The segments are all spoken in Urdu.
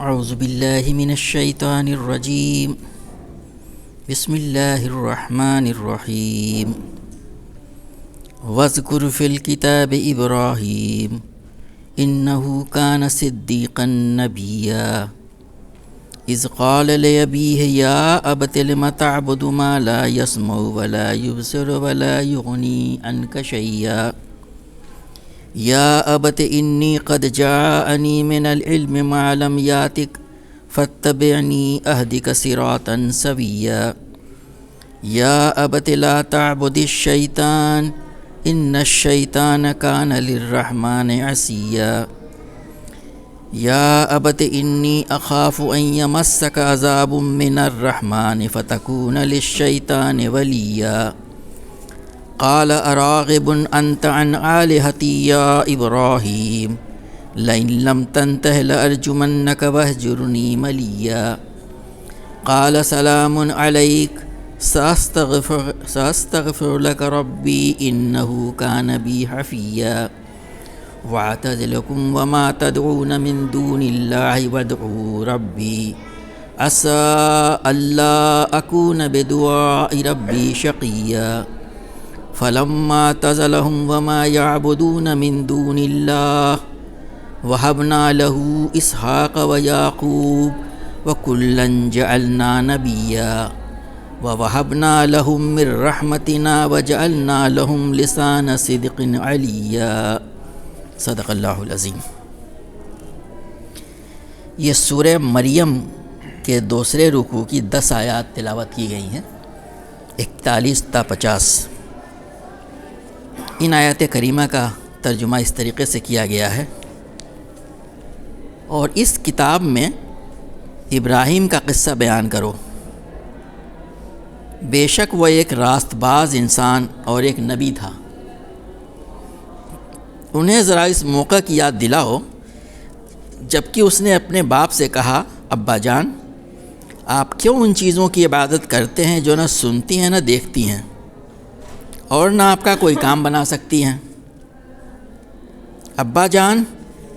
اعوذ باللہ من الشیطان الرجیم بسم اللہ الرحمن الرحیم واذکر فی الکتاب ابراہیم انہ کان صدیقا نبیا اذ قال لأبیہ یا ابت لم تعبد ما لا يسمع ولا يبصر ولا یغنی عنک شیئا یا ابت انی قد جاءنی من العلم ما لم یاتک فاتبعنی اہدک صراطا سویا یا ابت لا تعبد الشیطان ان الشیطان کان للرحمن عصیا یا ابت انی اخاف ان یمسک عذاب من الرحمن فتکون للشیطان ولیا قال اراغب انت عن آلہتی یا ابراہیم لئن لم تنتہ لارجمنک واہجرنی ملیا قال سلام علیک سأستغفر لك ربی انہ کان بی حفیا واعتزلکم وما تدعون من دون اللہ وادعوا ربی عسى ألا أكون بدعاء ربي شقيا فلما اعتزلهم وما يعبدون من دون الله وهبنا له إسحاق ويعقوب وكلا جعلنا نبيا ووهبنا لهم من رحمتنا وجعلنا لهم لسان صدق عليا صدق اللہ العظیم۔ یہ سورہ مریم کے دوسرے رکوع کی 10 آیات تلاوت کی گئی ہیں، 41 تا 50۔ ان آیات کریمہ کا ترجمہ اس طریقے سے کیا گیا ہے، اور اس کتاب میں ابراہیم کا قصہ بیان کرو، بے شک وہ ایک راست باز انسان اور ایک نبی تھا۔ انہیں ذرا اس موقع کی یاد دلاؤ جب کہ اس نے اپنے باپ سے کہا، ابا جان، آپ کیوں ان چیزوں کی عبادت کرتے ہیں جو نہ سنتی ہیں نہ دیکھتی ہیں اور نہ آپ کا کوئی کام بنا سکتی ہیں؟ ابا جان،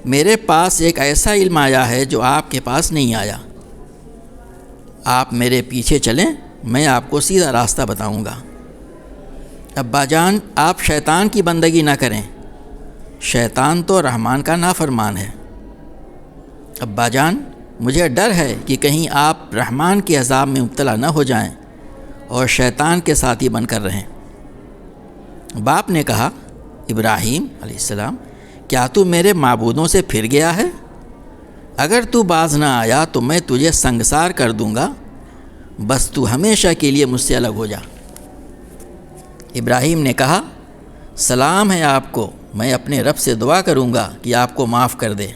میرے پاس ایک ایسا علم آیا ہے جو آپ کے پاس نہیں آیا۔ آپ میرے پیچھے چلیں، میں آپ کو سیدھا راستہ بتاؤں گا۔ ابا جان، آپ شیطان کی بندگی نہ کریں، شیطان تو رحمان کا نافرمان ہے۔ ابا جان، مجھے ڈر ہے کہ کہیں آپ رحمان کے عذاب میں مبتلا نہ ہو جائیں اور شیطان کے ساتھی بن کر رہیں۔ باپ نے کہا، ابراہیم علیہ السلام، کیا تو میرے معبودوں سے پھر گیا ہے؟ اگر تو باز نہ آیا تو میں تجھے سنگسار کر دوں گا، بس تو ہمیشہ کے لیے مجھ سے الگ ہو جا۔ ابراہیم نے کہا، سلام ہے آپ کو، میں اپنے رب سے دعا کروں گا کہ آپ کو معاف کر دے،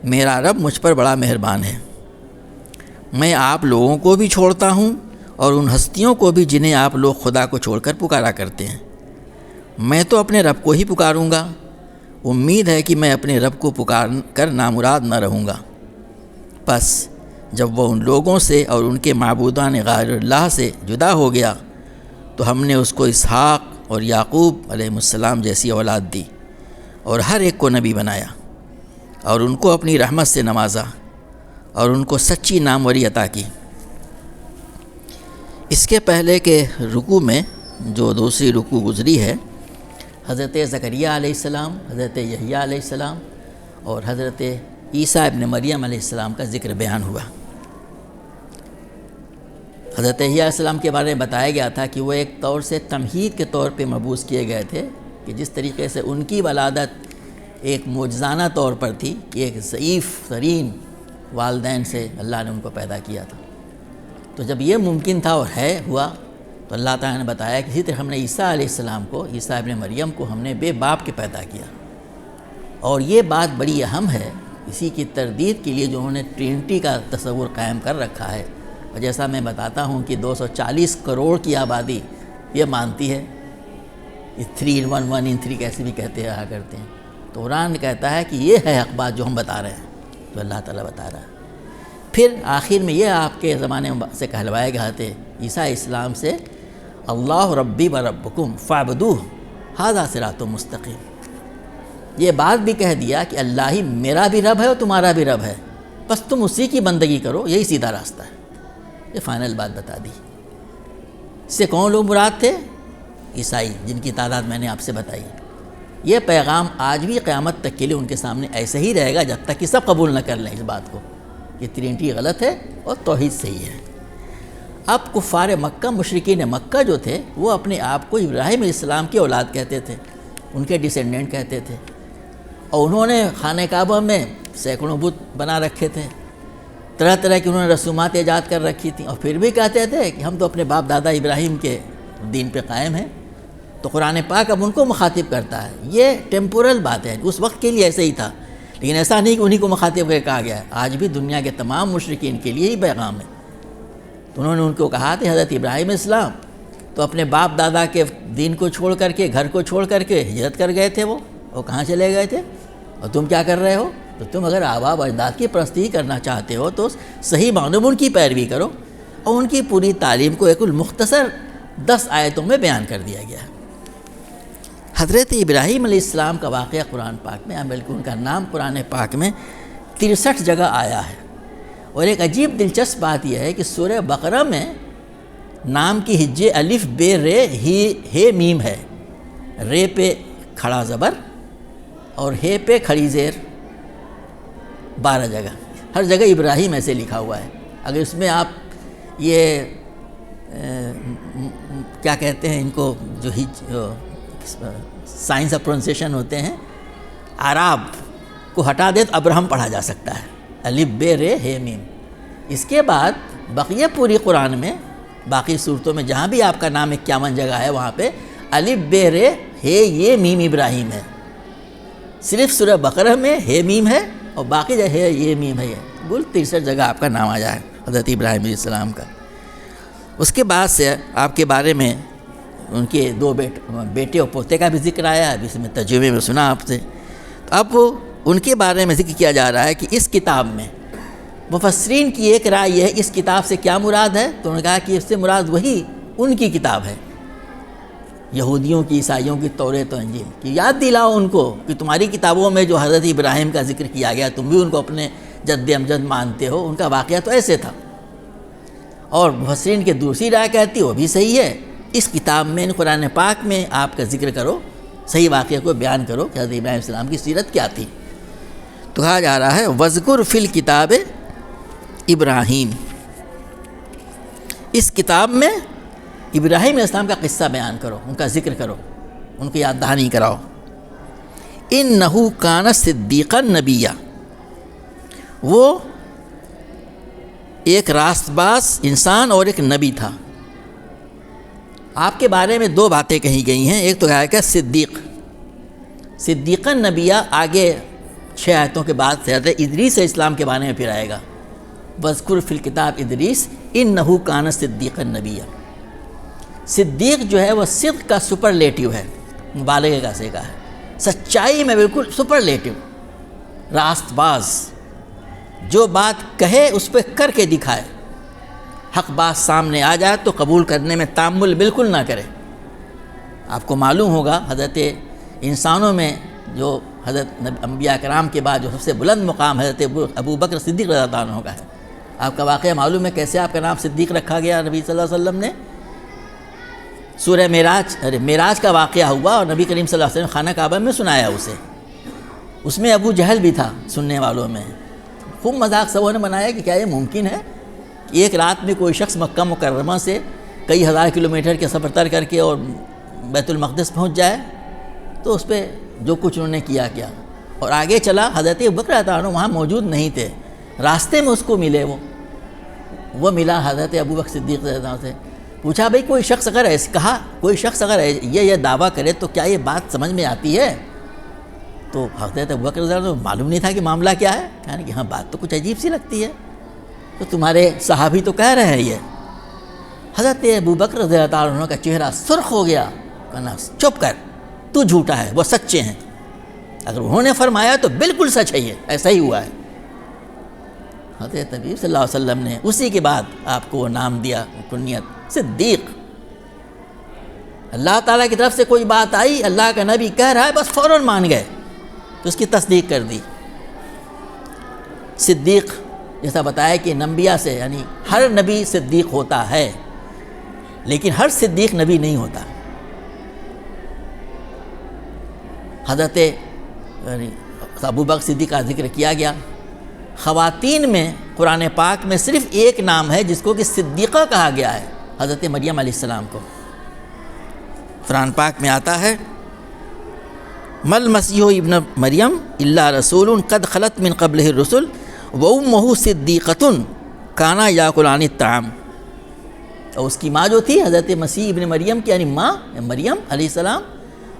میرا رب مجھ پر بڑا مہربان ہے۔ میں آپ لوگوں کو بھی چھوڑتا ہوں اور ان ہستیوں کو بھی جنہیں آپ لوگ خدا کو چھوڑ کر پکارا کرتے ہیں۔ میں تو اپنے رب کو ہی پکاروں گا، امید ہے کہ میں اپنے رب کو پکار کر نامراد نہ رہوں گا۔ پس جب وہ ان لوگوں سے اور ان کے معبودان غیر اللہ سے جدا ہو گیا تو ہم نے اس کو اسحاق اور یعقوب علیہ السلام جیسی اولاد دی اور ہر ایک کو نبی بنایا اور ان کو اپنی رحمت سے نوازا اور ان کو سچی ناموری عطا کی۔ اس کے پہلے کے رکوع میں جو دوسری رکوع گزری ہے، حضرت زکریا علیہ السلام، حضرت یحییٰ علیہ السلام اور حضرت عیسیٰ ابن مریم علیہ السلام کا ذکر بیان ہوا۔ حضرت یحییٰ علیہ السلام کے بارے میں بتایا گیا تھا کہ وہ ایک طور سے تمہید کے طور پہ مبعوث کیے گئے تھے، کہ جس طریقے سے ان کی ولادت ایک معجزانہ طور پر تھی کہ ایک ضعیف ترین والدین سے اللہ نے ان کو پیدا کیا تھا۔ تو جب یہ ممکن تھا اور ہوا تو اللہ تعالیٰ نے بتایا کہ اسی طرح ہم نے عیسیٰ علیہ السلام کو، عیسیٰ ابن مریم کو ہم نے بے باپ کے پیدا کیا۔ اور یہ بات بڑی اہم ہے اسی کی تردید کے لیے جو انہوں نے ٹرینٹی کا تصور قائم کر رکھا ہے، اور جیسا میں بتاتا ہوں کہ 240 کروڑ کی آبادی یہ مانتی ہے، 3 in 1 1 in 3 کیسے بھی کہتے رہا کرتے ہیں۔ تو قرآن کہتا ہے کہ یہ ہے حق بات جو ہم بتا رہے ہیں، جو اللہ تعالیٰ بتا رہا ہے۔ پھر آخر میں یہ آپ کے زمانے سے کہلوائے گئے تھے عیسیٰ علیہ السلام سے، اللہ ربی و ربکم فاعبدوہ ھذا صراط مستقیم۔ یہ بات بھی کہہ دیا کہ اللہ ہی میرا بھی رب ہے اور تمہارا بھی رب ہے، بس تم اسی کی بندگی کرو، یہی سیدھا راستہ ہے۔ یہ فائنل بات بتا دی۔ اس سے کون لوگ مراد تھے؟ عیسائی، جن کی تعداد میں نے آپ سے بتائی۔ یہ پیغام آج بھی قیامت تک کے لیے ان کے سامنے ایسے ہی رہے گا جب تک کہ سب قبول نہ کر لیں اس بات کو کہ ٹرینٹی غلط ہے اور توحید صحیح ہے۔ اب کفار مکہ، مشرکین مکہ جو تھے، وہ اپنے آپ کو ابراہیم علیہ السلام کی اولاد کہتے تھے، ان کے ڈسینڈنٹ کہتے تھے، اور انہوں نے خانہ کعبہ میں سینکڑوں بت بنا رکھے تھے، طرح طرح کی انہوں نے رسومات ایجاد کر رکھی تھیں، اور پھر بھی کہتے تھے کہ ہم تو اپنے باپ دادا ابراہیم کے دین پہ قائم ہیں۔ تو قرآن پاک اب ان کو مخاطب کرتا ہے۔ یہ ٹیمپورل بات ہے، اس وقت کے لیے ایسے ہی تھا، لیکن ایسا نہیں کہ انہی کو مخاطب کر کہا گیا ہے، آج بھی دنیا کے تمام مشرکین کے لیے ہی پیغام ہے۔ تو انہوں نے ان کو کہا تھا حضرت ابراہیم علیہ السلام تو اپنے باپ دادا کے دین کو چھوڑ کر کے، گھر کو چھوڑ کر کے ہجرت کر گئے تھے، وہ کہاں چلے گئے تھے؟ اور تم کیا کر رہے ہو؟ تو تم اگر آبا و اجداد کی پرستی کرنا چاہتے ہو تو صحیح معنوں میں ان کی پیروی کرو، اور ان کی پوری تعلیم کو ایک المختصر 10 آیتوں میں بیان کر دیا گیا ہے۔ حضرت ابراہیم علیہ السلام کا واقعہ قرآن پاک میں، بلکہ ان کا نام قرآن پاک میں 63 جگہ آیا ہے، اور ایک عجیب دلچسپ بات یہ ہے کہ سورہ بقرہ میں نام کی ہجے الف بے رے ہے میم ہے، رے پہ کھڑا زبر اور ہے پہ کھڑی زیر، 12 جگہ، ہر جگہ ابراہیم ایسے لکھا ہوا ہے۔ اگر اس میں آپ یہ کیا کہتے ہیں ان کو، جو سائنس آف پروننسیشن ہوتے ہیں، اعراب کو ہٹا دے تو ابراہم پڑھا جا سکتا ہے، الف بے رے ہے میم۔ اس کے بعد بقیہ پوری قرآن میں، باقی صورتوں میں جہاں بھی آپ کا نام 51 جگہ ہے، وہاں پہ الف بے رے ہے یہ میم ابراہیم ہے۔ صرف سورہ بقرہ میں ہے میم ہے، اور باقی جو ہے یہ میم ہے، بول 63 جگہ آپ کا نام آیا ہے حضرت ابراہیم علیہ السلام کا۔ اس کے بعد سے آپ کے بارے میں ان کے 2 بیٹے اور پوتے کا بھی ذکر آیا ہے، جس میں ترجمے میں سنا آپ سے۔ تو اب ان کے بارے میں ذکر کیا جا رہا ہے کہ اس کتاب میں، مفسرین کی ایک رائے یہ ہے اس کتاب سے کیا مراد ہے، تو انہوں نے کہا کہ اس سے مراد وہی ان کی کتاب ہے، یہودیوں کی، عیسائیوں کی توریت و انجیل کی۔ یاد دلاؤ ان کو کہ تمہاری کتابوں میں جو حضرت ابراہیم کا ذکر کیا گیا، تم بھی ان کو اپنے جد امجد مانتے ہو، ان کا واقعہ تو ایسے تھا۔ اور مفسرین کے دوسری رائے کہتی وہ بھی صحیح ہے، اس کتاب میں، قرآن پاک میں آپ کا ذکر کرو، صحیح واقعہ کو بیان کرو کہ حضرت ابراہیم علیہ السلام کی سیرت کیا تھی۔ تو کہا جا رہا ہے وَذْكُرْ فِي الْكِتَابِ ابراہیم، اس کتاب میں ابراہیم علیہ السلام کا قصہ بیان کرو، ان کا ذکر کرو، ان کی یاد دہانی کراؤ۔ اِنَّهُ كَانَ صِدِّيقًا نَبِيًّا، وہ ایک راست باز انسان اور ایک نبی تھا۔ آپ کے بارے میں 2 باتیں کہی گئی ہیں، ایک تو کہا کہ صدیق، صدیقاً نبیہ، آگے 6 آیتوں کے بعد سے حضرت ادریس علیہ السلام کے بارے میں پھر آئے گا، وَاذْكُرْ فِي الْكِتَابِ ادریس اِنَّهُ كَانَ صِدِّيقًا نَبِيًّا۔ صدیق جو ہے وہ صدق کا سپرلیٹیو ہے، مبالغے کا صیغہ ہے، سچائی میں بالکل سپرلیٹیو، راست باز، جو بات کہے اس پہ کر کے دکھائے، حق بات سامنے آ جائے تو قبول کرنے میں تامل بالکل نہ کرے۔ آپ کو معلوم ہوگا حضرت انسانوں میں جو حضرت انبیاء کرام کے بعد جو سب سے بلند مقام حضرت ابو بکر صدیق رضی اللہ عنہ کا ہے۔ آپ کا واقعہ معلوم ہے کیسے آپ کا نام صدیق رکھا گیا نبی صلی اللہ علیہ وسلم نے؟ سورہ معراج کا واقعہ ہوا اور نبی کریم صلی اللہ علیہ وسلم خانہ کعبہ میں سنایا اسے، اس میں ابو جہل بھی تھا سننے والوں میں۔ خوب مذاق سبوں نے بنایا کہ کیا یہ ممکن ہے کہ ایک رات میں کوئی شخص مکہ مکرمہ سے کئی ہزار کلومیٹر کے سفر طے کر کے اور بیت المقدس پہنچ جائے؟ تو اس پہ جو کچھ انہوں نے کیا اور آگے چلا۔ حضرت ابو بکر رضی اللہ عنہ وہاں موجود نہیں تھے، راستے میں اس کو ملے، وہ ملا حضرت ابو بکر صدیق رضی اللہ عنہ سے، پوچھا بھئی کوئی شخص اگر ایسے کہا، کوئی شخص اگر یہ دعویٰ کرے تو کیا یہ بات سمجھ میں آتی ہے؟ تو حضرت ابو بکر رضی اللہ عنہ معلوم نہیں تھا کہ معاملہ کیا ہے، کہا کہ ہاں بات تو کچھ عجیب سی لگتی ہے، تو تمہارے صحابی تو کہہ رہے ہیں یہ۔ حضرت ابو بکر رضی اللہ عنہ کا چہرہ سرخ ہو گیا، کہنا چپ کر، تو جھوٹا ہے، وہ سچے ہیں، اگر انہوں نے فرمایا تو بالکل سچ ہے، یہ ایسا ہی ہوا ہے۔ حضرت نبی صلی اللہ علیہ وسلم نے اسی کے بعد آپ کو وہ نام دیا، کنیت صدیق۔ اللہ تعالیٰ کی طرف سے کوئی بات آئی، اللہ کا نبی کہہ رہا ہے، بس فوراً مان گئے، تو اس کی تصدیق کر دی۔ صدیق جیسا بتایا کہ انبیاء سے یعنی ہر نبی صدیق ہوتا ہے، لیکن ہر صدیق نبی نہیں ہوتا۔ حضرت یعنی ابوبکر صدیق کا ذکر کیا گیا۔ خواتین میں قرآن پاک میں صرف ایک نام ہے جس کو کہ صدیقہ کہا گیا ہے، حضرت مریم علیہ السلام کو۔ قرآن پاک میں آتا ہے مل مسیح ابن مریم الا رسول قد خلت من قبلہ الرسل وامہ صدیقۃ کانا یاکلان الطعام۔ اور اس کی ماں جو تھی حضرت مسیح ابن مریم کی یعنی ماں مریم علیہ السلام،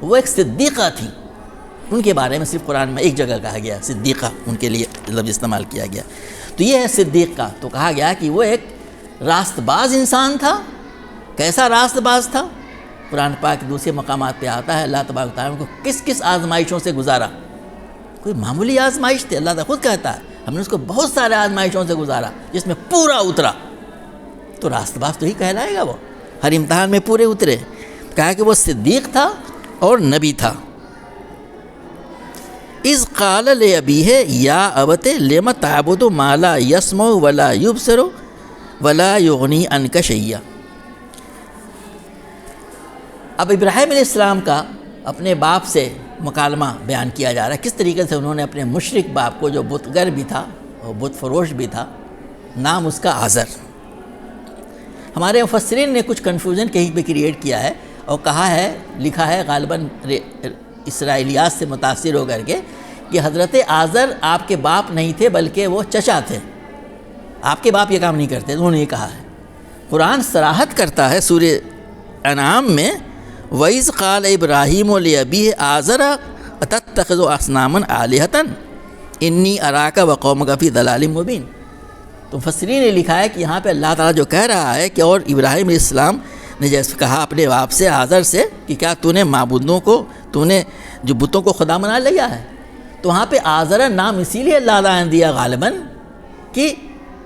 وہ ایک صدیقہ تھی۔ ان کے بارے میں صرف قرآن میں ایک جگہ کہا گیا صدیقہ، ان کے لیے لفظ استعمال کیا گیا۔ تو یہ ہے صدیق کا، تو کہا گیا کہ وہ ایک راست باز انسان تھا۔ کیسا راست باز تھا؟ قرآن پاک دوسرے مقامات پہ آتا ہے اللہ تبارک و تعالیٰ کو کس کس آزمائشوں سے گزارا۔ کوئی معمولی آزمائش تھی، اللہ تعالیٰ خود کہتا ہے ہم نے اس کو بہت سارے آزمائشوں سے گزارا جس میں پورا اترا، تو راست باز تو ہی کہلائے گا، وہ ہر امتحان میں پورے اترے۔ کہا کہ وہ صدیق تھا اور نبی تھا۔ اذ قال لابیہ یا ابت لم تعبد ما لا یسمع ولا یبصر ولا یغنی عنک شیئا۔ اب ابراہیم علیہ السلام کا اپنے باپ سے مکالمہ بیان کیا جا رہا ہے، کس طریقے سے انہوں نے اپنے مشرک باپ کو جو بت گر بھی تھا اور بت فروش بھی تھا، نام اس کا آزر۔ ہمارے مفسرین نے کچھ کنفیوژن کہیں پہ کریٹ کیا ہے اور کہا ہے، لکھا ہے غالباً اسرائیلیات سے متاثر ہو کر کے کہ حضرت آزر آپ کے باپ نہیں تھے بلکہ وہ چچا تھے، آپ کے باپ یہ کام نہیں کرتے، انہوں نے یہ کہا ہے۔ قرآن صراحت کرتا ہے سورہ انعام میں وَإِذْ قَالَ إِبْرَاهِيمُ لِأَبِيهِ آزَرَ أَتَتَّخِذُ أَصْنَامًا آلِهَةً إِنِّي أَرَاكَ وَقَوْمَكَ فِي ضَلَالٍ مُبِينٍ۔ تو مفسرین نے لکھا ہے کہ یہاں پہ اللہ تعالیٰ جو کہہ رہا ہے کہ اور ابراہیم علیہ السلام نے جیسے کہا اپنے باپ سے آزر سے کہ کیا تو نے معبودوں کو، تو نے جو بتوں کو خدا بنا لیا ہے، تو وہاں پہ آزر نام اسی لیے اللہ تعالیٰ نے دیا غالباً کہ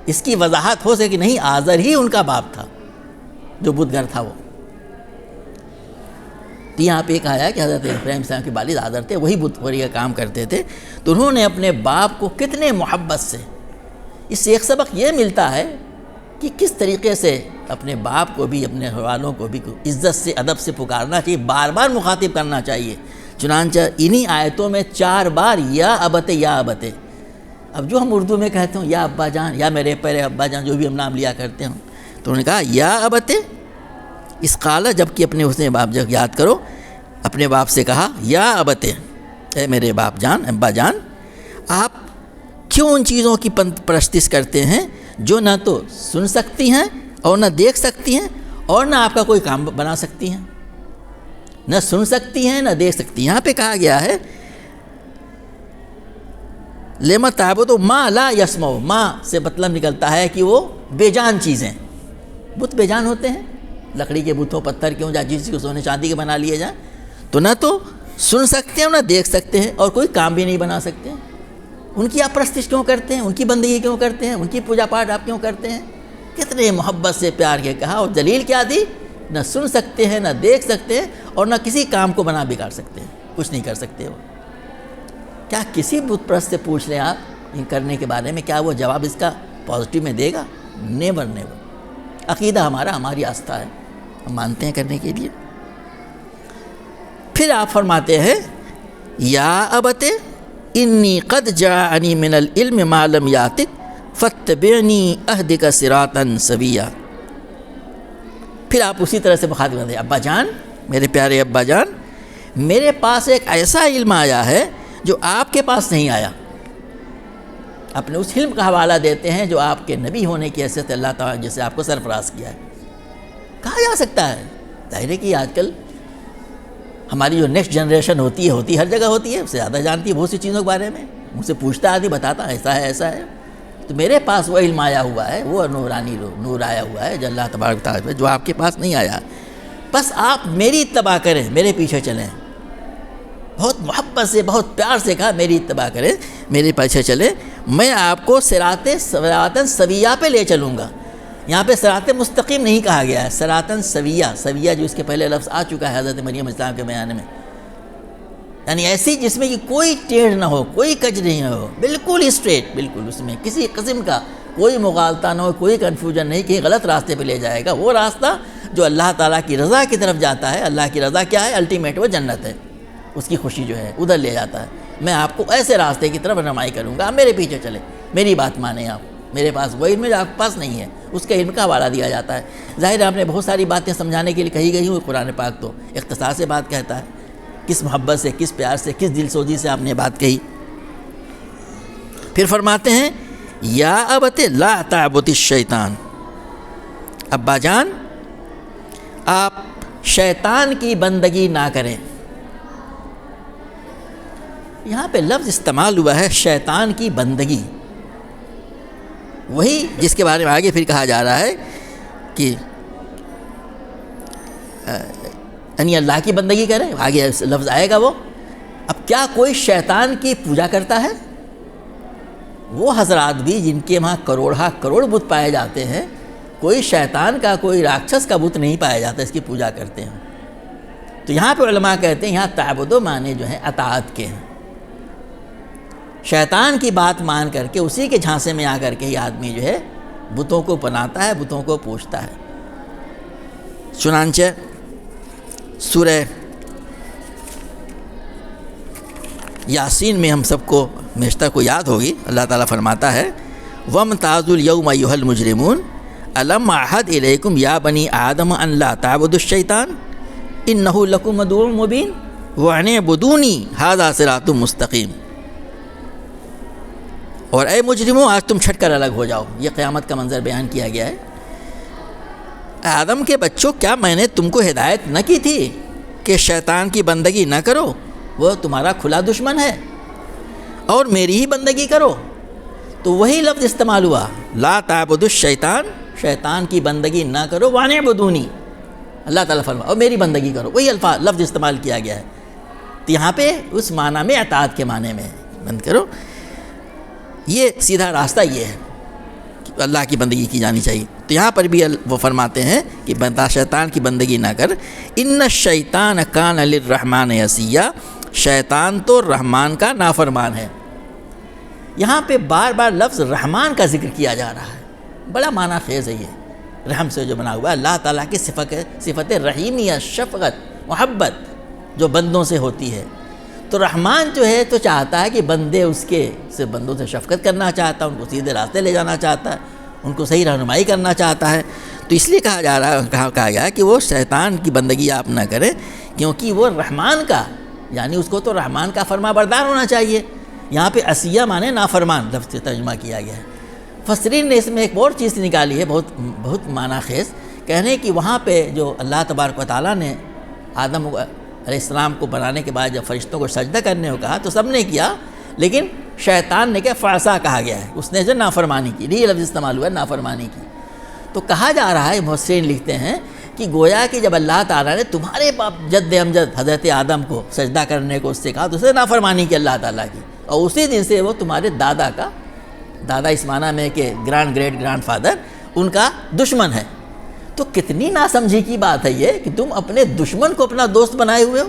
اس کی وضاحت ہو سکے کہ نہیں آزر ہی ان کا باپ تھا جو بت گر تھا وہ۔ تو یہاں پہ کہا ہے کہ حضرت ابراہیم السلام کے والد آزر تھے، وہی بت پروری کا کام کرتے تھے، تو انہوں نے اپنے باپ کو کتنے محبت سے، اس سے ایک سبق یہ ملتا ہے کہ کس طریقے سے اپنے باپ کو بھی اپنے والوں کو بھی عزت سے ادب سے پکارنا چاہیے، بار بار مخاطب کرنا چاہیے۔ چنانچہ انہی آیتوں میں 4 بار یا ابت یا ابت۔ اب جو ہم اردو میں کہتے ہیں یا ابا جان یا میرے پیارے ابا جان، جو بھی ہم نام لیا کرتے ہیں، تو انہوں نے کہا یا ابت اس قالہ، جب کہ اپنے اس نے باپ جب یاد کرو اپنے باپ سے کہا یا ابت، اے میرے باپ جان ابا جان، آپ کیوں ان چیزوں کی پرستش کرتے ہیں جو نہ تو سن سکتی ہیں اور نہ دیکھ سکتی ہیں اور نہ آپ کا کوئی کام بنا سکتی ہیں، نہ سن سکتی ہیں نہ دیکھ سکتی ہیں۔ یہاں پہ کہا گیا ہے لِمَ تَعْبُدُ مَا لَا يَسْمَعُ، ماں سے مطلب نکلتا ہے کہ وہ بے جان چیزیں، بت بے جان ہوتے ہیں، لکڑی کے بتوں پتھر کے ہوں یا جس کو سونے چاندی کے بنا لیے جائیں، تو نہ تو سن سکتے ہیں نہ دیکھ سکتے ہیں اور کوئی کام بھی نہیں بنا سکتے ہیں۔ ان کی آپ پرستش کیوں کرتے ہیں؟ ان کی بندگی کیوں کرتے ہیں؟ ان کی پوجا پاٹ آپ کیوں کرتے ہیں؟ کتنے محبت سے پیار کے کہا، اور دلیل کیا دی؟ نہ سن سکتے ہیں نہ دیکھ سکتے ہیں اور نہ کسی کام کو بنا بگاڑ سکتے ہیں، کچھ نہیں کر سکتے وہ۔ کیا کسی بت پرست سے پوچھ لیں آپ ان کرنے کے بارے میں، کیا وہ جواب اس کا پازیٹیو میں دے گا؟ Never never. عقیدہ ہمارا، ہماری آستھا ہے، ہم مانتے ہیں کرنے کے لیے۔ پھر آپ فرماتے ہیں یا ابت انی قد جاءنی من العلم ما لم یاتک فاتبعنی اہدک صراطا سویا۔ پھر آپ اسی طرح سے مخاطب کرتے ہیں ابا جان، میرے پیارے ابا جان، میرے پاس ایک ایسا علم آیا ہے جو آپ کے پاس نہیں آیا۔ اپنے اس علم کا حوالہ دیتے ہیں جو آپ کے نبی ہونے کی حیثیت اللہ تعالیٰ جسے آپ کو سرفراز کیا ہے۔ کہا جا سکتا ہے، ظاہر ہے کہ آج کل ہماری جو نیکسٹ جنریشن ہوتی ہے ہر جگہ ہوتی ہے، اس سے زیادہ جانتی ہے بہت سی چیزوں کے بارے میں، مجھ سے پوچھتا آدمی بتاتا ایسا ہے ایسا ہے۔ تو میرے پاس وہ علم آیا ہوا ہے، وہ نورانی نور آیا ہوا ہے جو اللہ تبارک تعالیٰ پہ، جو آپ کے پاس نہیں آیا۔ بس آپ میری اتباع کریں، میرے پیچھے چلیں۔ بہت محبت سے بہت پیار سے کہا میری اتباع کریں، میرے پیچھے چلیں، میں آپ کو صراطاً سویہ پہ لے چلوں گا۔ یہاں پہ صراط مستقیم نہیں کہا گیا ہے، صراطاً سویہ، سویہ جو اس کے پہلے لفظ آ چکا ہے حضرت مریم السلام کے بیان میں، یعنی ایسی جس میں کہ کوئی ٹیڑھ نہ ہو، کوئی کج نہیں ہو، بالکل اسٹریٹ، بالکل اس میں کسی قسم کا کوئی مغالطہ نہ ہو، کوئی کنفیوژن نہیں کہ غلط راستے پہ لے جائے گا۔ وہ راستہ جو اللہ تعالیٰ کی رضا کی طرف جاتا ہے، اللہ کی رضا کیا ہے؟ الٹیمیٹ وہ جنت ہے، اس کی خوشی جو ہے ادھر لے جاتا ہے۔ میں آپ کو ایسے راستے کی طرف رہنمائی کروں گا، آپ میرے پیچھے چلیں، میری بات مانیں آپ۔ میرے پاس وہ علم ہے جو آپ کے پاس نہیں ہے، اس کے علم کا حوالہ دیا جاتا ہے۔ ظاہر ہے آپ نے بہت ساری باتیں سمجھانے کے لیے کہی گئی ہوں، قرآن پاک تو اختصار سے بات کہتا ہے، کس محبت سے، کس پیار سے، کس دل سوزی سے آپ نے بات کہی۔ پھر فرماتے ہیں یا ابت لا تعبد الشیطان، ابا جان آپ شیطان کی بندگی نہ کریں۔ یہاں پہ لفظ استعمال ہوا ہے شیطان کی بندگی، وہی جس کے بارے میں آگے پھر کہا جا رہا ہے کہ یعنی اللہ کی بندگی کریں، آگے لفظ آئے گا وہ۔ اب کیا کوئی شیطان کی پوجا کرتا ہے؟ وہ حضرات بھی جن کے وہاں کروڑ بت پائے جاتے ہیں، کوئی شیطان کا، کوئی راکشس کا بت نہیں پایا جاتا، اس کی پوجا کرتے ہیں۔ تو یہاں پہ علماء کہتے ہیں یہاں تعبد معنی جو ہے اطاعت کے ہیں۔ شیطان کی بات مان کر کے اسی کے جھانسے میں آ کر کے یہ آدمی جو ہے بتوں کو بناتا ہے، بتوں کو پوجتا ہے۔ چنانچہ سورہ یاسین میں ہم سب کو ہمیشہ کو یاد ہوگی، اللہ تعالیٰ فرماتا ہے وَامْتَازُوا الْيَوْمَ أَيُّهَا الْمُجْرِمُونَ أَلَمْ أَعْهَدْ إِلَيْكُمْ يَا بَنِي آدَمَ أَنْ لَا تَعْبُدُوا الشَّيْطَانَ إِنَّهُ لَكُمْ عَدُوٌّ مُّبِينٌ وَأَنِ اعْبُدُونِي هَٰذَا صِرَاطٌ مُّسْتَقِيمٌ۔ اور اے مجرموں آج تم چھٹ کر الگ ہو جاؤ، یہ قیامت کا منظر بیان کیا گیا ہے۔ آدم کے بچوں، کیا میں نے تم کو ہدایت نہ کی تھی کہ شیطان کی بندگی نہ کرو؟ وہ تمہارا کھلا دشمن ہے، اور میری ہی بندگی کرو۔ تو وہی لفظ استعمال ہوا، لا تعبدوا الشیطان، شیطان کی بندگی نہ کرو، وَأَنِ اعْبُدُونِی، اللہ تعالیٰ فرما اور میری بندگی کرو، وہی لفظ استعمال کیا گیا ہے۔ تو یہاں پہ اس معنی میں اطاعت کے معنی میں بند کرو، یہ سیدھا راستہ یہ ہے کہ اللہ کی بندگی کی جانی چاہیے۔ تو یہاں پر بھی وہ فرماتے ہیں کہ بندہ شیطان کی بندگی نہ کر، ان الشیطان کان للرحمن عصیا، شیطان تو رحمان کا نافرمان ہے۔ یہاں پہ بار بار لفظ رحمان کا ذکر کیا جا رہا ہے، بڑا معنی خیز ہے یہ، رحم سے جو بنا ہوا ہے، اللہ تعالیٰ کی صفت رحیمیہ، شفقت، محبت جو بندوں سے ہوتی ہے۔ تو رحمان جو ہے تو چاہتا ہے کہ بندے اس کے سے بندوں سے شفقت کرنا چاہتا ہے، ان کو سیدھے راستے لے جانا چاہتا ہے، ان کو صحیح رہنمائی کرنا چاہتا ہے۔ تو اس لیے کہا گیا کہ وہ شیطان کی بندگی آپ نہ کریں، کیونکہ وہ رحمان کا، یعنی اس کو تو رحمان کا فرما بردار ہونا چاہیے۔ یہاں پہ عصیہ مانے نافرمان لفظ سے ترجمہ کیا گیا ہے۔ مفسرین نے اس میں ایک اور چیز نکالی ہے بہت معنی خیز، کہنے کہ وہاں پہ جو اللہ تبارک و تعالیٰ نے آدم علیہ السلام کو بنانے کے بعد جب فرشتوں کو سجدہ کرنے کو کہا تو سب نے کیا، لیکن شیطان نے کیا فعصا کہا گیا ہے، اس نے جو نافرمانی کی، یہ لفظ استعمال ہوا ہے نافرمانی کی۔ تو کہا جا رہا ہے، مفسرین لکھتے ہیں کہ گویا کہ جب اللہ تعالیٰ نے تمہارے باپ جد امجد حضرت آدم کو سجدہ کرنے کو اس سے کہا تو اس نے نافرمانی کی اللہ تعالیٰ کی، اور اسی دن سے وہ تمہارے دادا اس معنی میں کہ گریٹ گرانڈ فادر ان کا دشمن ہے۔ تو کتنی ناسمجھی کی بات ہے یہ کہ تم اپنے دشمن کو اپنا دوست بنائے ہوئے ہو۔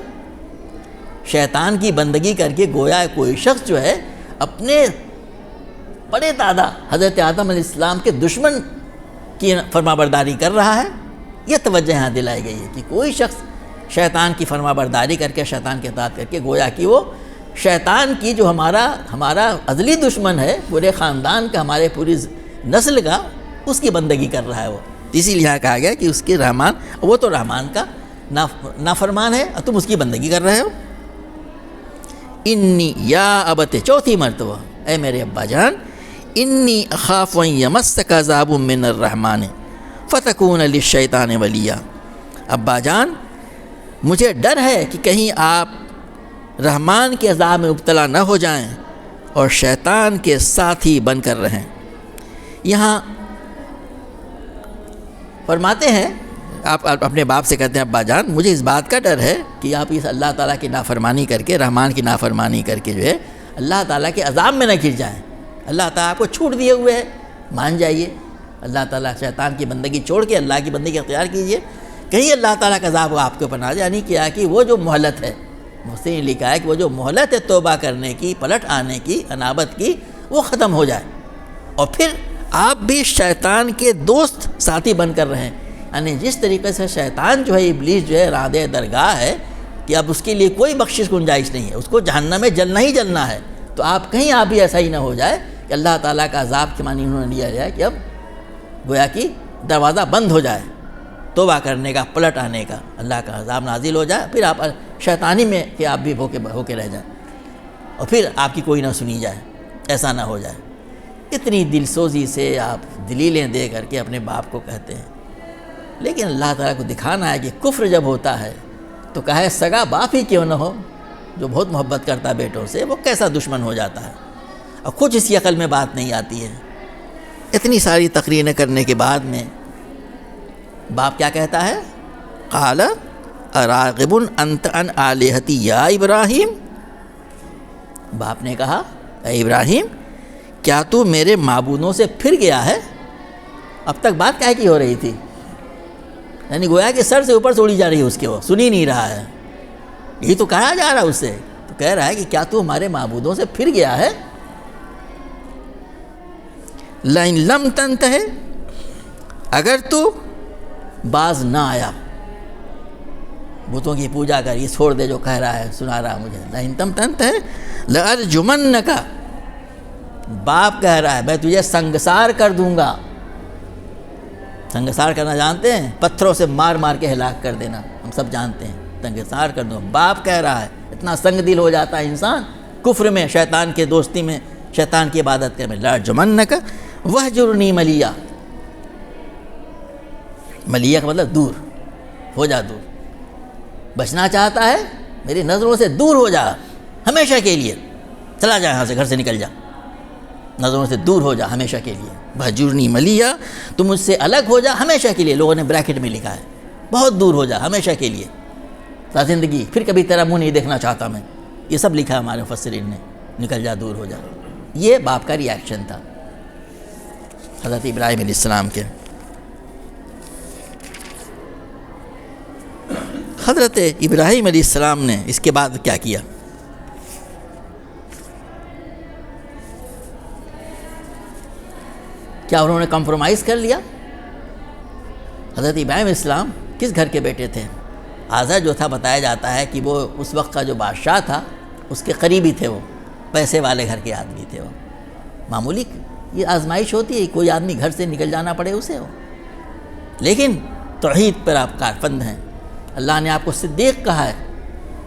شیطان کی بندگی کر کے گویا کوئی شخص جو ہے اپنے بڑے دادا حضرت آدم علیہ السلام کے دشمن کی فرما برداری کر رہا ہے۔ یہ توجہ یہاں دلائی گئی ہے کہ کوئی شخص شیطان کی فرما برداری کر کے، شیطان کے اطاعت کر کے، گویا کہ وہ شیطان کی جو ہمارا ازلی دشمن ہے، پورے خاندان کا، ہمارے پوری نسل کا، اس کی بندگی کر رہا ہے وہ۔ اسی لیے کہا گیا کہ اس کے رحمان، وہ تو رحمان کا نافرمان ہے اور تم اس کی بندگی کر رہے ہو۔ انی یا ابت، چوتھی مرتبہ، اے میرے ابا جان، انی اخاف ان یمسک عذاب من الرحمن فتکون للشیطان ولیا، ابا جان مجھے ڈر ہے کہ کہیں آپ رحمان کے عذاب میں مبتلا نہ ہو جائیں اور شیطان کے ساتھی بن کر رہیں۔ یہاں فرماتے ہیں، آپ اپنے باپ سے کہتے ہیں ابا جان مجھے اس بات کا ڈر ہے کہ آپ اس اللہ تعالیٰ کی نافرمانی کر کے، رحمان کی نافرمانی کر کے جو ہے اللہ تعالیٰ کے عذاب میں نہ گر جائیں۔ اللہ تعالیٰ آپ کو چھوٹ دیے ہوئے ہے، مان جائیے، اللہ تعالیٰ شیطان کی بندگی چھوڑ کے اللہ کی بندگی اختیار کیجئے، کہیں اللہ تعالیٰ کا عذاب آپ کے اوپر نہ آ جائے۔ یعنی کیا کہ وہ جو مہلت ہے، مفسرین نے لکھا ہے کہ وہ جو مہلت ہے توبہ کرنے کی، پلٹ آنے کی، انابت کی، وہ ختم ہو جائے، اور پھر آپ بھی شیطان کے دوست ساتھی بن کر رہیں. یعنی جس طریقے سے شیطان جو ہے، ابلیس جو ہے رادِ درگاہ ہے کہ اب اس کے لیے کوئی بخشش گنجائش نہیں ہے، اس کو جہنم میں جلنا ہی جلنا ہے. تو آپ کہیں آپ بھی ایسا ہی نہ ہو جائے کہ اللہ تعالیٰ کا عذاب کے معنی انہوں نے لیا جائے کہ اب گویا کہ دروازہ بند ہو جائے توبہ کرنے کا، پلٹ آنے کا، اللہ کا عذاب نازل ہو جائے، پھر آپ شیطانی میں کہ آپ بھی ہو کے رہ جائیں اور پھر آپ کی کوئی نہ سنی جائے. ایسا نہ ہو جائے. اتنی دل سوزی سے آپ دلیلیں دے کر کے اپنے باپ کو کہتے ہیں. لیکن اللہ تعالیٰ کو دکھانا ہے کہ کفر جب ہوتا ہے تو کہے سگا باپ ہی کیوں نہ ہو، جو بہت محبت کرتا ہے بیٹوں سے، وہ کیسا دشمن ہو جاتا ہے. اور کچھ اس کی عقل میں بات نہیں آتی ہے. اتنی ساری تقریریں کرنے کے بعد میں باپ کیا کہتا ہے؟ قال اراغب انت عن آلہتی یا ابراہیم. باپ نے کہا اے ابراہیم، کیا تو میرے معبودوں سے پھر گیا ہے؟ اب تک بات کہے کی ہو رہی تھی؟ یعنی گویا کہ سر سے اوپر سے اڑی جا رہی ہے اس کے، وہ سن ہی نہیں رہا ہے. یہی تو کہا جا رہا ہے اس سے. تو کہہ رہا ہے کہ کیا تو ہمارے معبودوں سے پھر گیا ہے؟ لئن لم تنتہ، اگر تو باز نہ آیا، بتوں کی پوجا کر، یہ چھوڑ دے جو کہہ رہا ہے، سنا رہا ہے مجھے. لئن لم تنتہ لأرجمنک، باپ کہہ رہا ہے میں تجھے سنگسار کر دوں گا. سنگسار کرنا جانتے ہیں؟ پتھروں سے مار مار کے ہلاک کر دینا، ہم سب جانتے ہیں. سنگسار کر دوں. باپ کہہ رہا ہے. اتنا سنگ دل ہو جاتا ہے انسان کفر میں، شیطان کے دوستی میں، شیطان کی عبادت کرنے میں. لأرجمنک وہجرنی ملیہ. ملیہ کا مطلب دور ہو جا، دور. بچنا چاہتا ہے میری نظروں سے دور ہو جا ہمیشہ کے لیے. چلا جا یہاں سے، گھر سے نکل جا، نظروں سے دور ہو جا ہمیشہ کے لیے. وہجرنی ملیہ، تم مجھ سے الگ ہو جا ہمیشہ کے لیے. لوگوں نے بریکٹ میں لکھا ہے بہت دور ہو جا ہمیشہ کے لیے، تا زندگی، پھر کبھی تیرا منہ نہیں دیکھنا چاہتا میں. یہ سب لکھا ہے ہمارے مفسرین نے. نکل جا، دور ہو جا. یہ باپ کا ری ایکشن تھا حضرت ابراہیم علیہ السلام کے. حضرت ابراہیم علیہ السلام نے اس کے بعد کیا کیا؟ کیا انہوں نے کمپرومائز کر لیا؟ حضرت ابراہیم علیہ السلام کس گھر کے بیٹے تھے؟ آزر جو تھا بتایا جاتا ہے کہ وہ اس وقت کا جو بادشاہ تھا اس کے قریبی تھے، وہ پیسے والے گھر کے آدمی تھے. وہ معمولی یہ آزمائش ہوتی ہے، کوئی آدمی گھر سے نکل جانا پڑے اسے ہو. لیکن توحید پر آپ کاربند ہیں. اللہ نے آپ کو صدیق کہا ہے،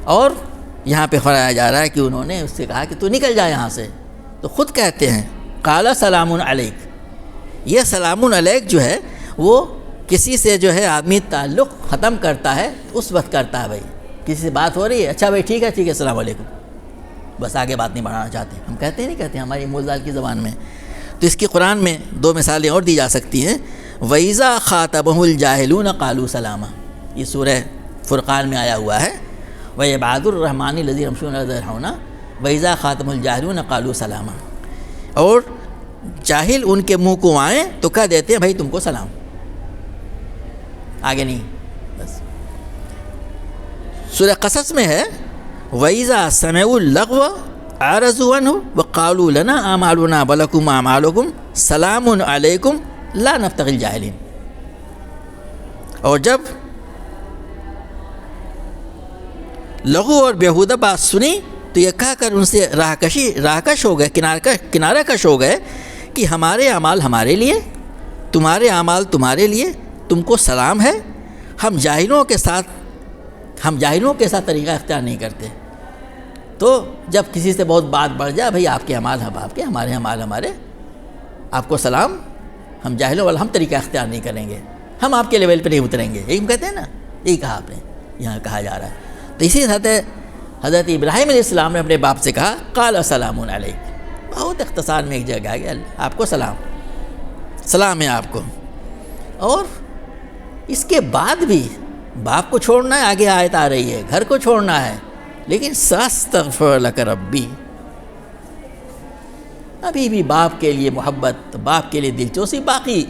اور یہاں پہ فرمایا جا رہا ہے کہ انہوں نے اس سے کہا کہ تو نکل جا یہاں سے. تو خود کہتے ہیں قال سلام علیک. یہ سلام علیک جو ہے وہ کسی سے جو ہے آدمی تعلق ختم کرتا ہے اس وقت کرتا ہے. بھائی کسی سے بات ہو رہی ہے، اچھا بھائی ٹھیک ہے السلام علیکم، بس آگے بات نہیں بڑھانا چاہتے. ہم کہتے ہیں نہیں کہتے ہماری مولدال کی زبان میں. تو اس کی قرآن میں 2 مثالیں اور دی جا سکتی ہیں. وَإِذَا خَاطَبَهُمُ الْجَاهِلُونَ قَالُوا سَلَامًا، یہ سورہ فرقان میں آیا ہوا ہے. وَعِبَادُ الرَّحْمَنِ الَّذِينَ يَمْشُونَ عَلَى الْأَرْضِ هَوْنًا وَإِذَا خَاطَبَهُمُ الْجَاهِلُونَ قَالُوا سَلَامًا. اور جاہل ان کے منہ کو آئیں تو کہہ دیتے ہیں بھائی تم کو سلام، آگے نہیں. بس سورہ قصص میں ہے وَإِذَا سَمِعُوا اللَّغْوَ أَعْرَضُوا عَنْهُ وَقَالُوا لَنَا أَعْمَالُنَا وَلَكُمْ أَعْمَالُكُمْ سَلَامٌ عَلَيْكُمْ لَا نَبْتَغِي الْجَاهِلِينَ. اور جب لغو اور بیہودہ بات سنی تو یہ کہہ کر ان سے راہکش ہو گئے، کنارہ کش ہو گئے کہ ہمارے اعمال ہمارے لیے، تمہارے اعمال تمہارے لیے، تم کو سلام ہے. ہم جاہلوں کے ساتھ طریقہ اختیار نہیں کرتے. تو جب کسی سے بہت بات بڑھ جائے بھئی آپ کے اعمال ہم آپ کے، ہمارے اعمال ہمارے، آپ کو سلام، ہم جاہلوں والا ہم طریقہ اختیار نہیں کریں گے، ہم آپ کے لیول پہ نہیں اتریں گے. یہی ہم کہتے ہیں نا، یہی کہا آپ نے، یہاں کہا جا رہا ہے. تو اسی طرح حضرت ابراہیم علیہ السلام نے اپنے باپ سے کہا قال سلام علیک. بہت اختصار میں ایک جگہ ہے آپ کو سلام ہے آپ کو. اور اس کے بعد بھی باپ کو چھوڑنا ہے، آگے آیت آ رہی ہے گھر کو چھوڑنا ہے، لیکن ساستغفر لک ربی. ابھی بھی باپ کے لیے محبت، باپ کے لیے دلچسپی باقی.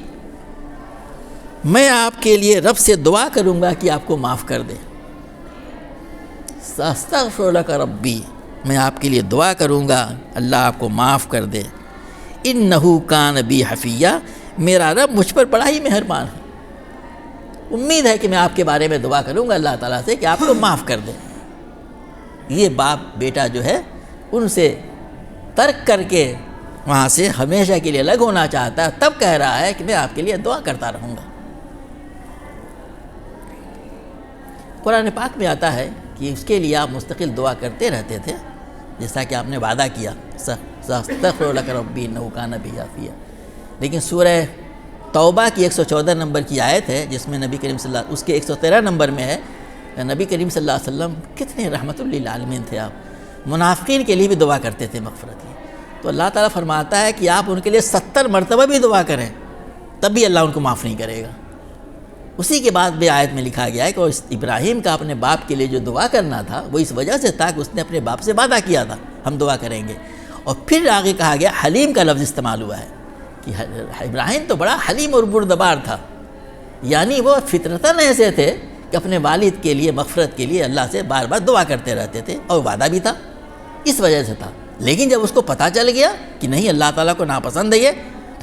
میں آپ کے لیے رب سے دعا کروں گا کہ آپ کو معاف کر دے. ساستغفر لک ربی، میں آپ کے لیے دعا کروں گا اللہ آپ کو معاف کر دے. انہ کان بی حفیہ، میرا رب مجھ پر بڑا ہی مہربان ہے، امید ہے کہ میں آپ کے بارے میں دعا کروں گا اللہ تعالیٰ سے کہ آپ کو معاف کر دیں۔ یہ باپ بیٹا جو ہے ان سے ترک کر کے وہاں سے ہمیشہ کے لیے الگ ہونا چاہتا ہے، تب کہہ رہا ہے کہ میں آپ کے لیے دعا کرتا رہوں گا۔ قرآن پاک میں آتا ہے کہ اس کے لیے آپ مستقل دعا کرتے رہتے تھے، جیسا کہ آپ نے وعدہ کیا، سأستغفر لک ربی انہ کان بی حفیہ۔ لیکن سورہ توبہ کی 114 نمبر کی آیت ہے جس میں نبی کریم صلی اللہ، اس کے 113 نمبر میں ہے، نبی کریم صلی اللہ علیہ وسلم کتنے رحمت للعالمین تھے، آپ منافقین کے لیے بھی دعا کرتے تھے مغفرت کی۔ تو اللہ تعالیٰ فرماتا ہے کہ آپ ان کے لیے 70 مرتبہ بھی دعا کریں تب بھی اللہ ان کو معاف نہیں کرے گا۔ اسی کے بعد بھی آیت میں لکھا گیا ہے کہ ابراہیم کا اپنے باپ کے لیے جو دعا کرنا تھا وہ اس وجہ سے تھا کہ اس نے اپنے باپ سے وعدہ کیا تھا ہم دعا کریں گے، اور پھر آگے کہا گیا حلیم کا لفظ استعمال ہوا ہے کہ ابراہیم تو بڑا حلیم اور بردبار تھا، یعنی وہ فطرتاً ایسے تھے کہ اپنے والد کے لیے مغفرت کے لیے اللہ سے بار بار دعا کرتے رہتے تھے، اور وعدہ بھی تھا اس وجہ سے تھا۔ لیکن جب اس کو پتہ چل گیا کہ نہیں اللہ تعالیٰ کو ناپسند ہے یہ،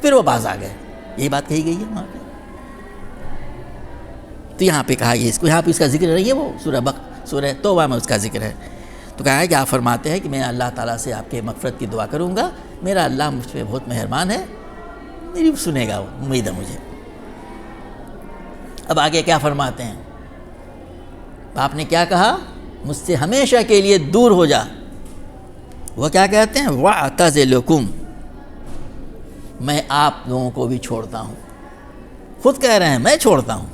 پھر وہ باز آ گئے۔ یہی بات کہی گئی ہے وہاں پہ۔ تو یہاں پہ کہا گیا اس کو، یہاں پہ اس کا ذکر نہیں ہے، وہ سورہ توبہ میں اس کا ذکر ہے۔ تو کہا ہے کہ آپ فرماتے ہیں کہ میں اللہ تعالیٰ سے آپ کے مغفرت کی دعا کروں گا، میرا اللہ مجھ پہ بہت مہربان ہے، میری سنے گا، وہ امید ہے مجھے۔ اب آگے کیا فرماتے ہیں؟ آپ نے کیا کہا؟ مجھ سے ہمیشہ کے لیے دور ہو جا۔ وہ کیا کہتے ہیں؟ وَأَعْتَزِلُكُمْ، میں آپ لوگوں کو بھی چھوڑتا ہوں۔ خود کہہ رہے ہیں میں چھوڑتا ہوں،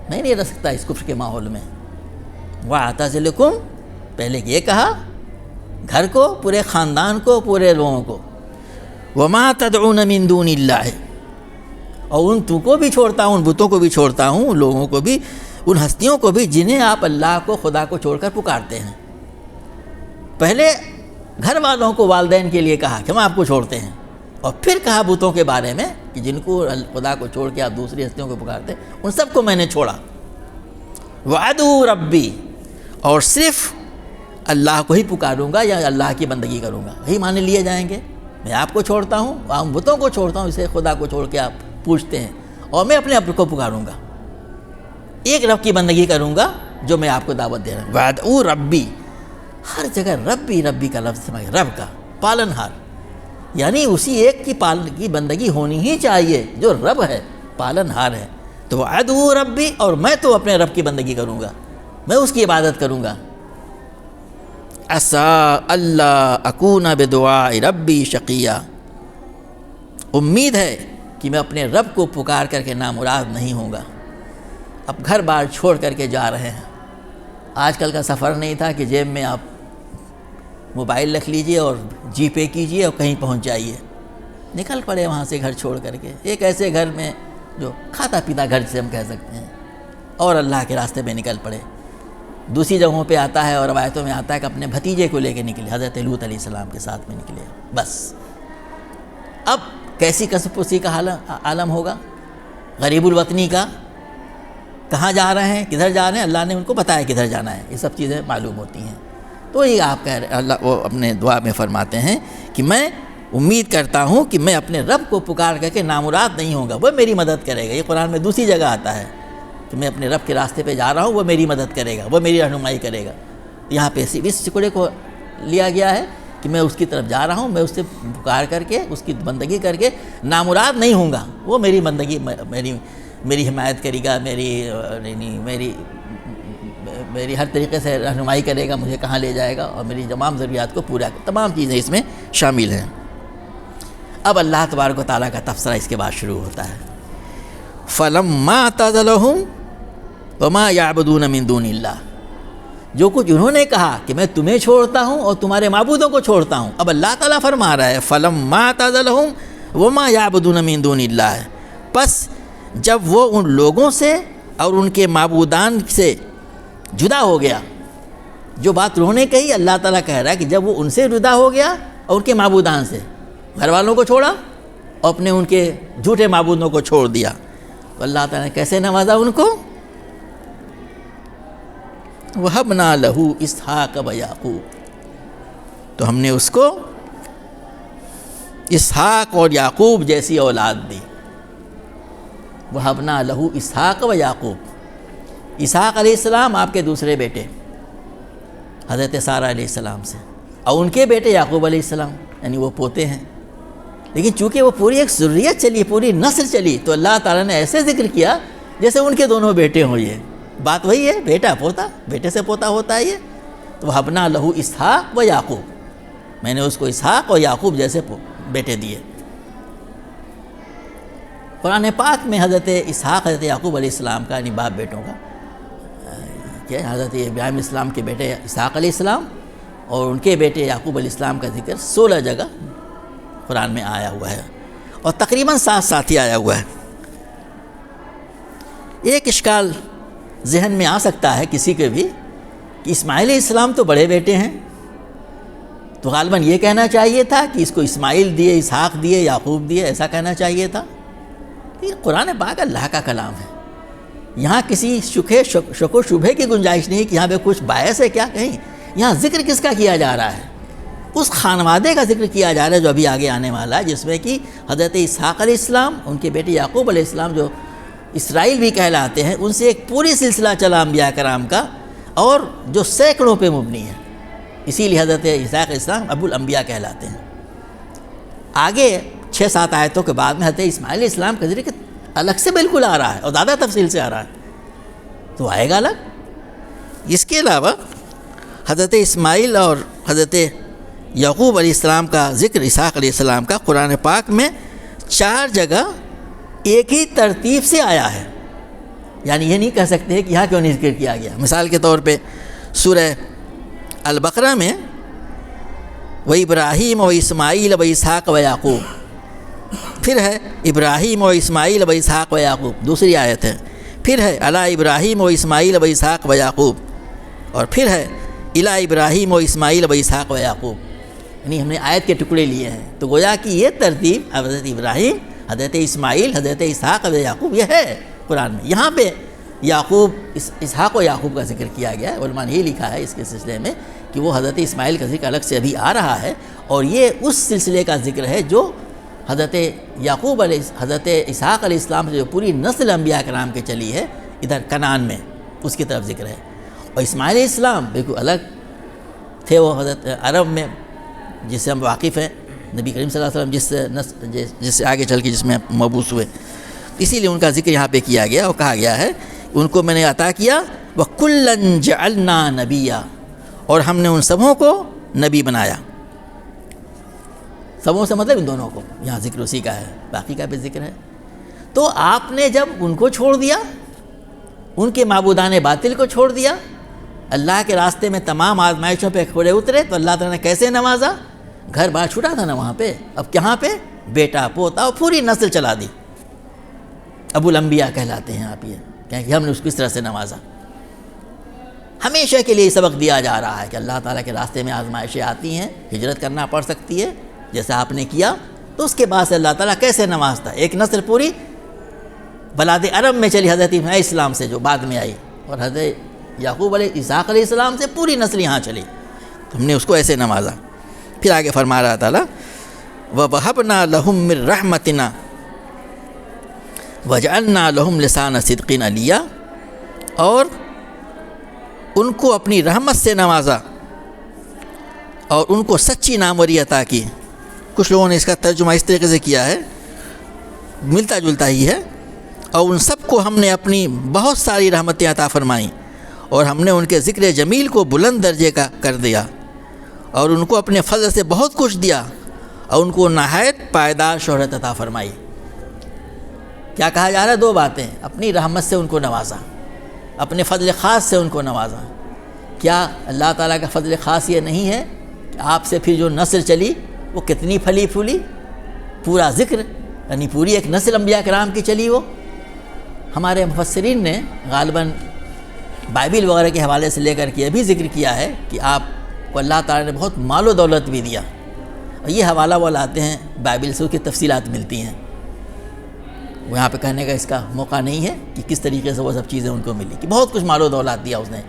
میں نہیں رہ سکتا اس کفر کے ماحول میں۔ وَأَعْتَزِلُكُمْ، پہلے یہ کہا گھر کو، پورے خاندان کو، پورے لوگوں کو، وَمَا تَدْعُونَ مِن دُونِ اللَّهِ، اور ان تو کو بھی چھوڑتا ہوں، ان بتوں کو بھی چھوڑتا ہوں، ان لوگوں کو بھی، ان ہستیوں کو بھی جنہیں آپ اللہ کو، خدا کو چھوڑ کر پکارتے ہیں۔ پہلے گھر والوں کو، والدین کے لیے کہا کہ ہم آپ کو چھوڑتے ہیں، اور پھر کہا بتوں کے بارے میں کہ جن کو خدا کو چھوڑ کے آپ دوسری ہستیوں کو پکارتے ہیں، ان سب کو میں نے چھوڑا۔ وَأَدْعُو رَبِّی، اور صرف اللہ کو ہی پکاروں گا یا اللہ کی بندگی کروں گا، یہی معنی لیے جائیں گے۔ میں آپ کو چھوڑتا ہوں، ہم بتوں کو چھوڑتا ہوں، اسے خدا کو چھوڑ کے آپ پوچھتے ہیں، اور میں اپنے آپ کو پکاروں گا، ایک رب کی بندگی کروں گا جو میں آپ کو دعوت دے رہا ہوں۔ وَأَدْعُو رَبِّی، ہر جگہ ربی ربی کا لفظ سمجھ، رب کا، پالن ہار، یعنی اسی ایک کی بندگی ہونی ہی چاہیے جو رب ہے، پالن ہار ہے۔ تو وَأَدْعُو ربی، اور میں تو اپنے رب کی بندگی کروں گا، میں اس کی عبادت کروں گا۔ عَسَىٰ أَلَّا أَكُونَ بِدُعَاءِ رَبِّی شَقِیًّا، امید ہے کہ میں اپنے رب کو پکار کر کے نامراد نہیں ہوں گا۔ اب گھر بار چھوڑ کر کے جا رہے ہیں، آج کل کا سفر نہیں تھا کہ جیب میں آپ موبائل رکھ لیجئے اور جی پے کیجئے اور کہیں پہنچ جائیے، نکل پڑے وہاں سے گھر چھوڑ کر کے، ایک ایسے گھر میں جو کھاتا پیتا گھر سے ہم کہہ سکتے ہیں، اور اللہ کے راستے میں نکل پڑے۔ دوسری جگہوں پہ آتا ہے اور روایتوں میں آتا ہے کہ اپنے بھتیجے کو لے کے نکلے، حضرت لوط علیہ السلام کے ساتھ میں نکلے۔ بس اب کیسی کسب پرسی کا عالم ہوگا، غریب الوطنی کا، کہاں جا رہے ہیں، کدھر جا رہے ہیں، اللہ نے ان کو بتایا کدھر جانا ہے، یہ سب چیزیں معلوم ہوتی ہیں۔ تو یہ آپ کہہ رہے، اللہ وہ اپنے دعا میں فرماتے ہیں کہ میں امید کرتا ہوں کہ میں اپنے رب کو پکار کر کے نامراد نہیں ہوں گا، وہ میری مدد کرے گا۔ یہ قرآن میں دوسری جگہ آتا ہے کہ میں اپنے رب کے راستے پہ جا رہا ہوں، وہ میری مدد کرے گا، وہ میری رہنمائی کرے گا۔ یہاں پہ اس ٹکڑے کو لیا گیا ہے کہ میں اس کی طرف جا رہا ہوں، میں اس سے پکار کر کے اس کی بندگی کر کے نامراد نہیں ہوں گا، وہ میری بندگی، میری حمایت کرے گا، میری ہر طریقے سے رہنمائی کرے گا، مجھے کہاں لے جائے گا، اور میری تمام ضروریات کو پورا، تمام چیزیں اس میں شامل ہیں۔ اب اللہ تبارک و تعالیٰ کا تبصرہ اس کے بعد شروع ہوتا ہے۔ فَلَمَّا اعْتَزَلَهُمْ وَمَا يَعْبُدُونَ مِن دُونِ اللَّهِ، جو کچھ انہوں نے کہا کہ میں تمہیں چھوڑتا ہوں اور تمہارے معبودوں کو چھوڑتا ہوں، اب اللہ تعالیٰ فرما رہا ہے فَلَمَّا اعْتَزَلَهُمْ وَمَا يَعْبُدُونَ مِن دُونِ اللَّهِ، پس جب وہ ان لوگوں سے اور ان کے معبودان سے جدا ہو گیا، جو بات انہوں نے کہی، اللہ تعالیٰ کہہ رہا ہے کہ جب وہ ان سے جدا ہو گیا اور ان کے معبودان سے، گھر والوں کو چھوڑا اور اپنے ان کے جھوٹے معبودوں کو چھوڑ دیا، تو اللہ تعالیٰ نے کیسے نوازا ان کو؟ وَهَبْنَا لَهُ إِسْحَاقَ وَيَعْقُوبَ، تو ہم نے اس کو اسحاق اور یعقوب جیسی اولاد دی۔ وَهَبْنَا لَهُ اسحاق و یعقوب، اسحاق علیہ السلام آپ کے دوسرے بیٹے حضرت سارہ علیہ السلام سے، اور ان کے بیٹے یعقوب علیہ السلام، یعنی وہ پوتے ہیں۔ لیکن چونکہ وہ پوری ایک ذریت چلی، پوری نسل چلی، تو اللہ تعالیٰ نے ایسے ذکر کیا جیسے ان کے دونوں بیٹے ہوں۔ یہ بات وہی ہے، بیٹا پوتا، بیٹے سے پوتا ہوتا ہے یہ۔ تو وَهَبْنَا لَهُ اسحاق و یعقوب، میں نے اس کو اسحاق اور یعقوب جیسے بیٹے دیے۔ قرآن پاک میں حضرت اسحاق حضرت یعقوب علیہ السلام کا، یعنی باپ بیٹوں کا، کہ حضرت ابراہیم علیہ السلام کے بیٹے اسحاق علیہ السلام اور ان کے بیٹے یعقوب علیہ السلام کا ذکر 16 جگہ قرآن میں آیا ہوا ہے، اور تقریباً ساتھ ہی آیا ہوا ہے۔ ایک اشکال ذہن میں آ سکتا ہے کسی کے بھی کہ اسماعیل علیہ السلام تو بڑے بیٹے ہیں، تو غالباً یہ کہنا چاہیے تھا کہ اس کو اسماعیل دیے، اسحاق دیے، یعقوب دیے، ایسا کہنا چاہیے تھا۔ یہ قرآن پاک اللہ کا کلام ہے، یہاں کسی شک و شبہے کی گنجائش نہیں کہ یہاں پہ کچھ باعث ہے کیا کہیں۔ یہاں ذکر کس کا کیا جا رہا ہے؟ اس خانوادے کا ذکر کیا جا رہا ہے جو ابھی آگے آنے والا ہے، جس میں کہ حضرت اسحاق علیہ السلام، ان کے بیٹے یعقوب علیہ السلام جو اسرائیل بھی کہلاتے ہیں، ان سے ایک پوری سلسلہ چلا انبیاء کرام کا، اور جو سینکڑوں پہ مبنی ہے، اسی لیے حضرت اسحاق علیہ السلام ابو الانبیاء کہلاتے ہیں۔ آگے 6-7 آیتوں کے بعد میں حضرت اسماعیل علیہ السلام کا ذکر الگ سے بالکل آ رہا ہے، اور زیادہ تفصیل سے آ رہا ہے، تو آئے گا الگ۔ اس کے علاوہ حضرت اسماعیل اور حضرت یعقوب علیہ السلام کا ذکر، اسحاق علیہ السلام کا، قرآن پاک میں 4 جگہ ایک ہی ترتیب سے آیا ہے، یعنی یہ نہیں کہہ سکتے کہ یہاں کیوں نہیں ذکر کیا گیا۔ مثال کے طور پہ سورہ البقرہ میں وَإِبْرَاهِيمَ وَإِسْمَاعِيلَ وَإِسْحَاقَ وَيَعْقُوبَ، پھر ہے ابراہیم و اسماعیل و اسحاق و یعقوب، دوسری آیت ہے۔ پھر ہے علی ابراہیم و اسماعیل و اسحاق و یعقوب، اور پھر ہے الی ابراہیم و اسماعیل و اسحاق و یعقوب، یعنی ہم نے آیت کے ٹکڑے لیے ہیں۔ تو گویا کہ یہ ترتیب حضرت ابراہیم، حضرت اسماعیل، حضرت اسحاق و یعقوب یہ ہے قرآن میں۔ یہاں پہ یعقوب، اسحاق و یعقوب کا ذکر کیا گیا ہے۔ علماء نے یہ لکھا ہے اس کے سلسلے میں کہ وہ حضرت اسماعیل کا ذکر الگ سے ابھی آ رہا ہے، اور یہ اس سلسلے کا ذکر ہے جو حضرت یعقوب علیہ، حضرت اسحاق علیہ السلام سے جو پوری نسل انبیاء کرام کے چلی ہے ادھر کنعان میں، اس کی طرف ذکر ہے۔ اور اسماعیل علیہ السلام بالکل الگ تھے، وہ حضرت عرب میں جس سے ہم واقف ہیں، نبی کریم صلی اللہ علیہ وسلم جس سے آگے چل کے جس میں مبعوث ہوئے، اسی لیے ان کا ذکر یہاں پہ کیا گیا اور کہا گیا ہے ان کو میں نے عطا کیا وَكُلًّا جَعَلْنَا نَبِيًّا، اور ہم نے ان سبوں کو نبی بنایا۔ سبوں سے مطلب ان دونوں کو، یہاں ذکر اسی کا ہے، باقی کا بھی ذکر ہے۔ تو آپ نے جب ان کو چھوڑ دیا، ان کے معبودان باطل کو چھوڑ دیا، اللہ کے راستے میں تمام آزمائشوں پہ کھڑے اترے، تو اللہ تعالیٰ نے کیسے نوازا؟ گھر بار چھوٹا تھا نا وہاں پہ، اب کہاں پہ بیٹا پوتا اور پوری نسل چلا دی۔ ابو الانبیاء کہلاتے ہیں آپ، یہ کہ ہم نے اس کو اس طرح سے نوازا۔ ہمیشہ کے لیے سبق دیا جا رہا ہے کہ اللہ تعالیٰ کے راستے میں آزمائشیں آتی ہیں، ہجرت کرنا پڑ سکتی ہے، جیسا آپ نے کیا، تو اس کے بعد سے اللہ تعالیٰ کیسے نوازتا ہے۔ ایک نسل پوری بلاد عرب میں چلی حضرت ابراہیم علیہ السلام سے جو بعد میں آئی، اور حضرت یعقوب علیہ اسحاق علیہ السلام سے پوری نسل یہاں چلی، تو ہم نے اس کو ایسے نوازا۔ پھر آگے فرما رہا تعالیٰ وَوَهَبْنَا لَهُم مِّن رَحْمَتِنَا وَجَعَلْنَا لَهُمْ لِسَانَ صِدْقٍ عَلِيًّا، اور ان کو اپنی رحمت سے نوازا اور ان کو سچی ناموری عطا کی۔ کچھ لوگوں نے اس کا ترجمہ اس طریقے سے کیا ہے، ملتا جلتا ہی ہے، اور ان سب کو ہم نے اپنی بہت ساری رحمتیں عطا فرمائیں، اور ہم نے ان کے ذکر جمیل کو بلند درجے کا کر دیا، اور ان کو اپنے فضل سے بہت کچھ دیا، اور ان کو نہایت پائیدار شہرت عطا فرمائی۔ کیا کہا جا رہا ہے؟ 2 باتیں، اپنی رحمت سے ان کو نوازا، اپنے فضل خاص سے ان کو نوازا۔ کیا اللہ تعالیٰ کا فضل خاص یہ نہیں ہے کہ آپ سے پھر جو نسل چلی وہ کتنی پھلی پھولی، پورا ذکر، یعنی پوری ایک نسل انبیاء کرام کی چلی۔ وہ ہمارے مفسرین نے غالباً بائبل وغیرہ کے حوالے سے لے کر کے یہ بھی ذکر کیا ہے کہ آپ کو اللہ تعالیٰ نے بہت مال و دولت بھی دیا، اور یہ حوالہ وہ لاتے ہیں بائبل سے، اس کی تفصیلات ملتی ہیں۔ وہ یہاں پہ کہنے کا اس کا موقع نہیں ہے کہ کس طریقے سے وہ سب چیزیں ان کو ملی، کہ بہت کچھ مال و دولت دیا اس نے،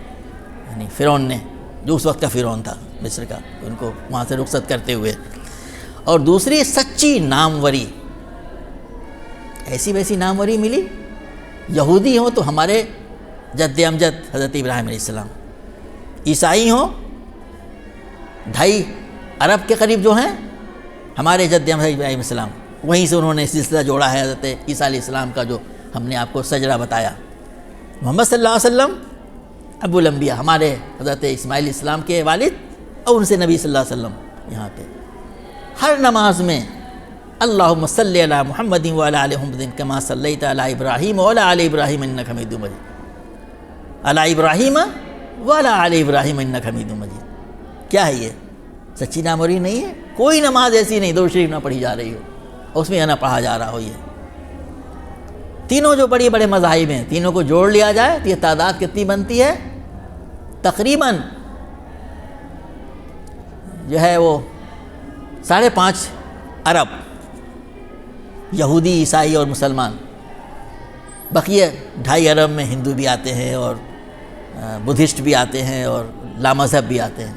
یعنی فرعون نے، جو اس وقت کا فرعون تھا مصر کا، ان کو وہاں سے رخصت کرتے ہوئے۔ اور دوسری سچی ناموری. ایسی ویسی ناموری ملی. یہودی ہوں تو ہمارے جد امجد حضرت ابراہیم علیہ السلام، عیسائی ہوں 2.5 ارب کے قریب جو ہیں ہمارے جد امجد ابراہیم علیہ السلام، وہیں سے انہوں نے سلسلہ جوڑا ہے حضرت عیسیٰ علیہ السلام کا جو ہم نے آپ کو سجرہ بتایا. محمد صلی اللہ علیہ وسلم ابو الانبیاء، ہمارے حضرت اسماعیل علیہ السلام کے والد، اور ان سے نبی صلی اللہ علیہ وسلم. یہاں پہ ہر نماز میں اللہم صلی علی محمد وعلی آل محمد کما صلیت علی ابراہیم وعلی آل ابراہیم انک حمید مجید، علی ابراہیم وعلی آل ابراہیم انک حمید مجید. کیا ہے یہ؟ سچی ناموری نہیں ہے. کوئی نماز ایسی نہیں درود شریف نہ پڑھی جا رہی ہو اور اس میں نہ پڑھا جا رہا ہو. یہ تینوں جو بڑے بڑے مذاہب ہیں، تینوں کو جوڑ لیا جائے تو یہ تعداد کتنی بنتی ہے؟ تقریباً جو ہے وہ 5.5 ارب یہودی، عیسائی اور مسلمان. بقیہ 2.5 ارب میں ہندو بھی آتے ہیں اور بدھسٹ بھی آتے ہیں اور لامذہب بھی آتے ہیں.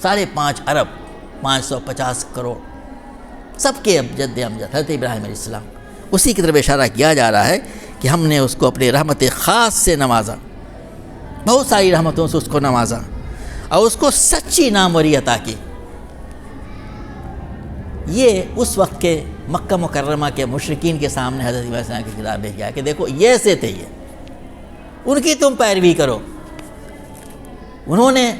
5.5 ارب 550 کروڑ سب کے جد امجد حضرت ابراہیم علیہ السلام. اسی کی طرف اشارہ کیا جا رہا ہے کہ ہم نے اس کو اپنے رحمت خاص سے نوازا، بہت ساری رحمتوں سے اس کو نوازا اور اس کو سچی ناموری عطا کی. یہ اس وقت کے مکہ مکرمہ کے مشرکین کے سامنے حضرت ابراہیم علیہ السلام کی کتاب بھیج گیا کہ دیکھو یہ ایسے تھے، یہ ان کی تم پیروی کرو. انہوں نے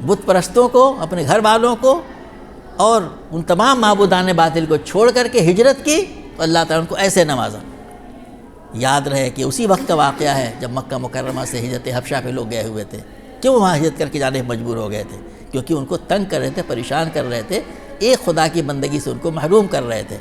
بت پرستوں کو، اپنے گھر والوں کو اور ان تمام معبودان باطل کو چھوڑ کر کے ہجرت کی تو اللہ تعالیٰ ان کو ایسے نوازا. یاد رہے کہ اسی وقت کا واقعہ ہے جب مکہ مکرمہ سے ہجرت حبشہ پہ لوگ گئے ہوئے تھے. کیوں وہاں ہجرت کر کے جانے مجبور ہو گئے تھے؟ کیونکہ ان کو تنگ کر رہے تھے، پریشان کر رہے تھے، ایک خدا کی بندگی سے ان کو محروم کر رہے تھے.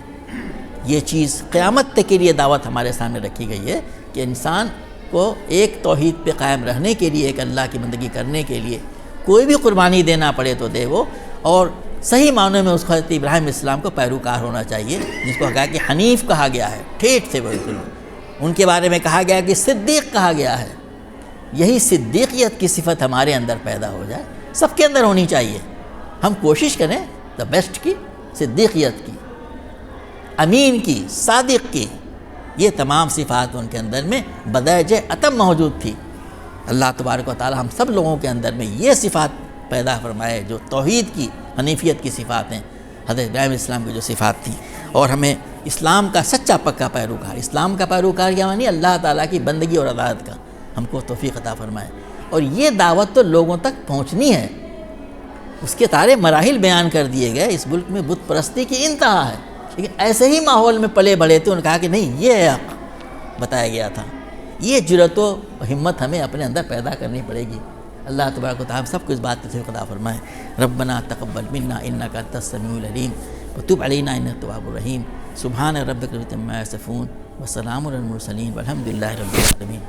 یہ چیز قیامت تک کے لیے دعوت ہمارے سامنے رکھی گئی ہے کہ انسان کو ایک توحید پہ قائم رہنے کے لیے، ایک اللہ کی بندگی کرنے کے لیے کوئی بھی قربانی دینا پڑے تو دے وہ، اور صحیح معنوں میں اس کو حضرت ابراہیم علیہ السلام کو پیروکار ہونا چاہیے، جس کو کہا کہ حنیف کہا گیا ہے. ٹھیٹ تھے بالکل. ان کے بارے میں کہا گیا کہ صدیق کہا گیا ہے. یہی صدیقیت کی صفت ہمارے اندر پیدا ہو جائے، سب کے اندر ہونی چاہیے. ہم کوشش کریں دا بیسٹ کی، صدیقیت کی، امین کی، صادق کی. یہ تمام صفات ان کے اندر میں بدرجہ اتم موجود تھی. اللہ تبارک و تعالی ہم سب لوگوں کے اندر میں یہ صفات پیدا فرمائے جو توحید کی، حنیفیت کی صفات ہیں، حضرت ابراہیم علیہ السلام کی جو صفات تھیں. اور ہمیں اسلام کا سچا پکا پیروکار، اسلام کا پیروکار کیا معنی؟ اللہ تعالیٰ کی بندگی اور عطاعت کا، ہم کو توفیق عطا فرمائے. اور یہ دعوت تو لوگوں تک پہنچنی ہے. اس کے سارے مراحل بیان کر دیے گئے. اس ملک میں بت پرستی کی انتہا ہے، لیکن ایسے ہی ماحول میں پلے بڑھے تھے. انہوں نے کہا کہ نہیں، یہ حق بتایا گیا تھا. یہ جرأت و ہمت ہمیں اپنے اندر پیدا کرنی پڑے گی. اللہ تبارک و تعالیٰ سب کو اس بات سے خدا فرمائے. ربنا تقبل منا انک انت السمیع العلیم وتب علینا انک التواب الرحیم. سبحان ربک رب العزۃ عما یصفون وسلام علی المرسلین والحمد للہ رب العالمین.